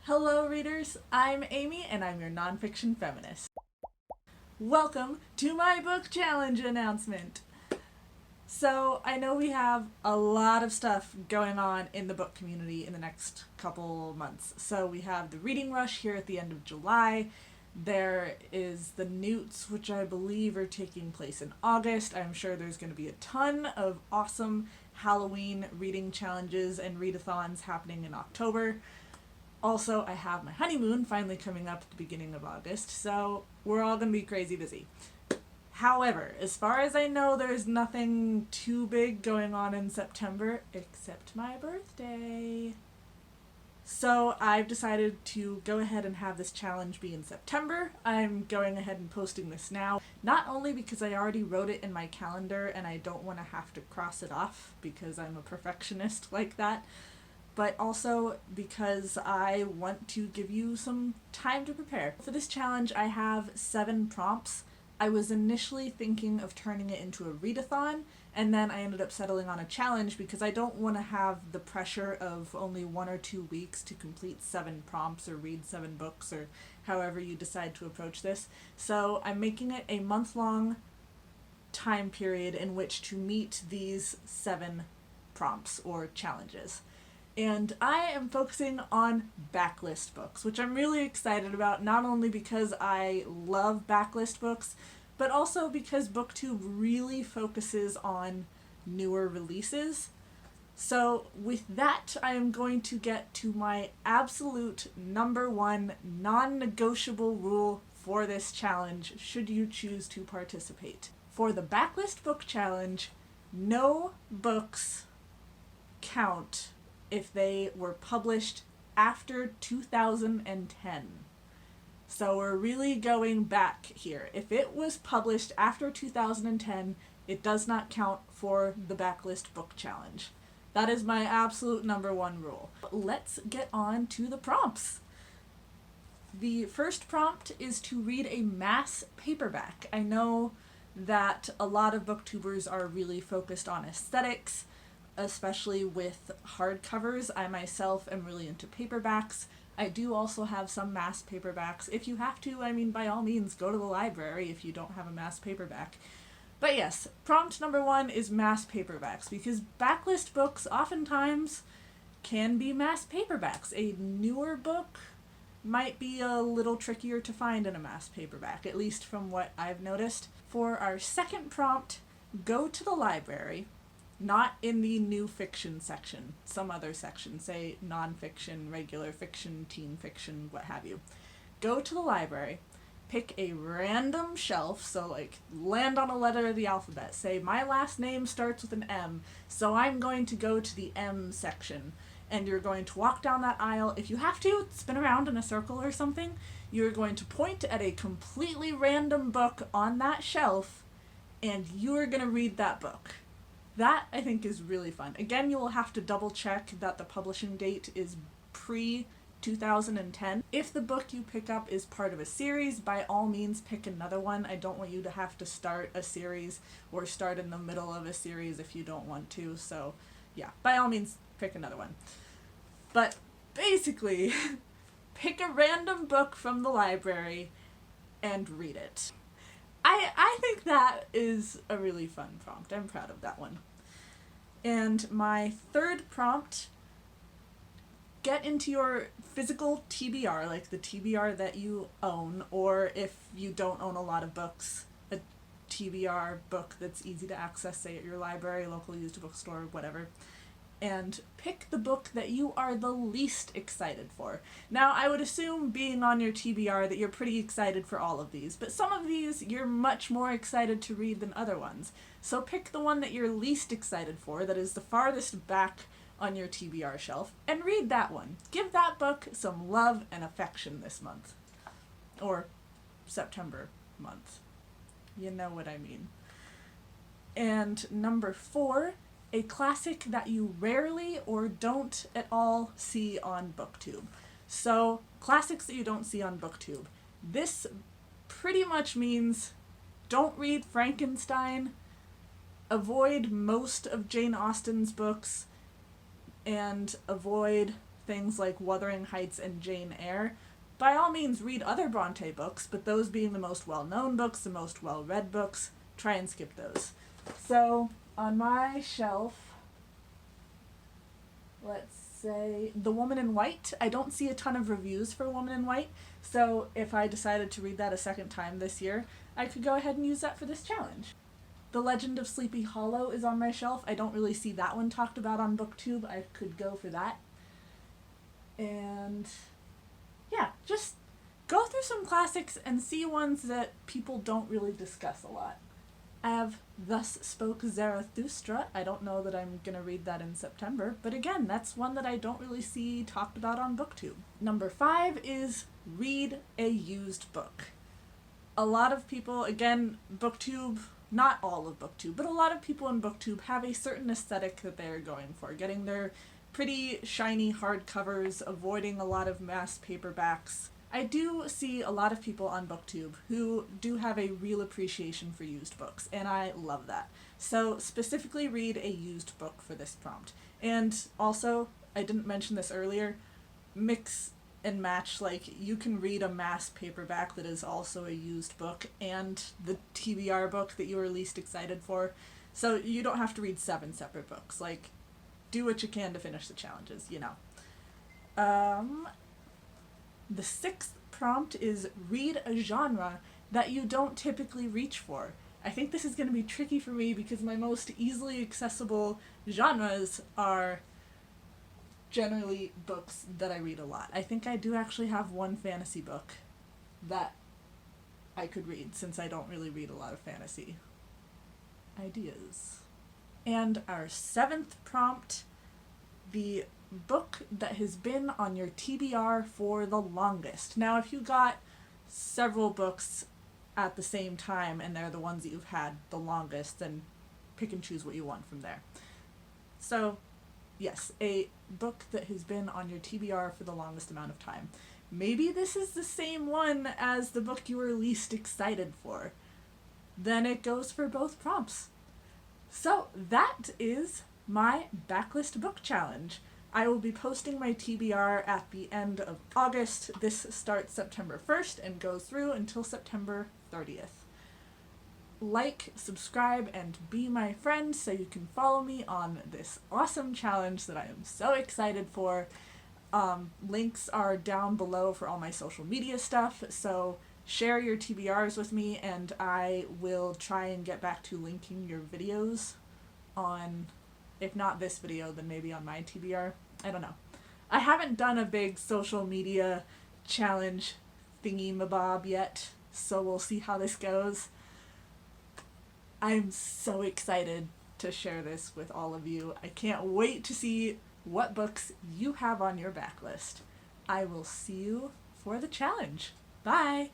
Hello readers, I'm Amy and I'm your nonfiction feminist. Welcome to my book challenge announcement. So I know we have a lot of stuff going on in the book community in the next couple months. So we have the reading rush here at the end of July. There is the Newts, which I believe are taking place in August. I'm sure there's going to be a ton of awesome Halloween reading challenges and readathons happening in October. Also, I have my honeymoon finally coming up at the beginning of August, so we're all going to be crazy busy. However, as far as I know, there's nothing too big going on in September except my birthday. So I've decided to go ahead and have this challenge be in September. I'm going ahead and posting this now, not only because I already wrote it in my calendar and I don't want to have to cross it off because I'm a perfectionist like that, but also because I want to give you some time to prepare. For this challenge, I have 7 prompts. I was initially thinking of turning it into a readathon, and then I ended up settling on a challenge because I don't want to have the pressure of only 1 or 2 weeks to complete 7 prompts or read 7 books or however you decide to approach this. So I'm making it a month-long time period in which to meet these 7 prompts or challenges. And I am focusing on backlist books, which I'm really excited about, not only because I love backlist books, but also because BookTube really focuses on newer releases. So with that, I am going to get to my absolute number 1 non-negotiable rule for this challenge, should you choose to participate. For the backlist book challenge, no books count if they were published after 2010. So we're really going back here. If it was published after 2010, it does not count for the backlist book challenge. That is my absolute number 1 rule. Let's get on to the prompts. The first prompt is to read a mass paperback. I know that a lot of booktubers are really focused on aesthetics, especially with hardcovers. I myself am really into paperbacks. I do also have some mass paperbacks. If you have to, I mean, by all means, go to the library if you don't have a mass paperback. But yes, prompt number 1 is mass paperbacks, because backlist books oftentimes can be mass paperbacks. A newer book might be a little trickier to find in a mass paperback, at least from what I've noticed. For our second prompt, go to the library. Not in the new fiction section, some other section, say nonfiction, regular fiction, teen fiction, what have you. Go to the library, pick a random shelf, so like land on a letter of the alphabet. Say my last name starts with an M, so I'm going to go to the M section. And you're going to walk down that aisle. If you have to, spin around in a circle or something. You're going to point at a completely random book on that shelf, and you're going to read that book. That, I think, is really fun. Again, you will have to double check that the publishing date is pre-2010. If the book you pick up is part of a series, by all means pick another one. I don't want you to have to start a series or start in the middle of a series if you don't want to. So yeah, by all means pick another one. But basically, pick a random book from the library and read it. I think that is a really fun prompt. I'm proud of that one. And my third prompt, get into your physical TBR, like the TBR that you own, or if you don't own a lot of books, a TBR book that's easy to access, say at your library, local used bookstore, whatever. And pick the book that you are the least excited for. Now, I would assume, being on your TBR, that you're pretty excited for all of these, but some of these you're much more excited to read than other ones. So pick the one that you're least excited for, that is the farthest back on your TBR shelf, and read that one. Give that book some love and affection this month. Or September month. You know what I mean. And number 4, a classic that you rarely or don't at all see on BookTube. So, classics that you don't see on BookTube. This pretty much means don't read Frankenstein, avoid most of Jane Austen's books, and avoid things like Wuthering Heights and Jane Eyre, by all means read other Bronte books, but those being the most well-known books, the most well-read books, try and skip those. So, on my shelf, let's say The Woman in White. I don't see a ton of reviews for Woman in White, so if I decided to read that a second time this year, I could go ahead and use that for this challenge. The Legend of Sleepy Hollow is on my shelf. I don't really see that one talked about on BookTube. I could go for that. And yeah, just go through some classics and see ones that people don't really discuss a lot. I have Thus Spoke Zarathustra. I don't know that I'm going to read that in September, but again, that's one that I don't really see talked about on BookTube. Number 5 is read a used book. A lot of people, again, BookTube, not all of BookTube, but a lot of people in BookTube have a certain aesthetic that they're going for, getting their pretty shiny hardcovers, avoiding a lot of mass paperbacks. I do see a lot of people on BookTube who do have a real appreciation for used books, and I love that. So specifically read a used book for this prompt. And also, I didn't mention this earlier, mix and match, like you can read a mass paperback that is also a used book and the TBR book that you were least excited for. So you don't have to read 7 separate books. Like, do what you can to finish the challenges, you know. The 6th prompt is read a genre that you don't typically reach for. I think this is going to be tricky for me because my most easily accessible genres are generally books that I read a lot. I think I do actually have one fantasy book that I could read since I don't really read a lot of fantasy ideas. And our 7th prompt, the book that has been on your TBR for the longest. Now, if you got several books at the same time and they're the ones that you've had the longest, then pick and choose what you want from there. So, yes, a book that has been on your TBR for the longest amount of time. Maybe this is the same one as the book you were least excited for. Then it goes for both prompts. So, that is my Backlist book challenge. I will be posting my TBR at the end of August. This starts September 1st and goes through until September 30th. Like, subscribe, and be my friend so you can follow me on this awesome challenge that I am so excited for. Links are down below for all my social media stuff, so share your TBRs with me and I will try and get back to linking your videos on, if not this video, then maybe on my TBR. I don't know. I haven't done a big social media challenge thingy-mabob yet, so we'll see how this goes. I'm so excited to share this with all of you. I can't wait to see what books you have on your backlist. I will see you for the challenge. Bye!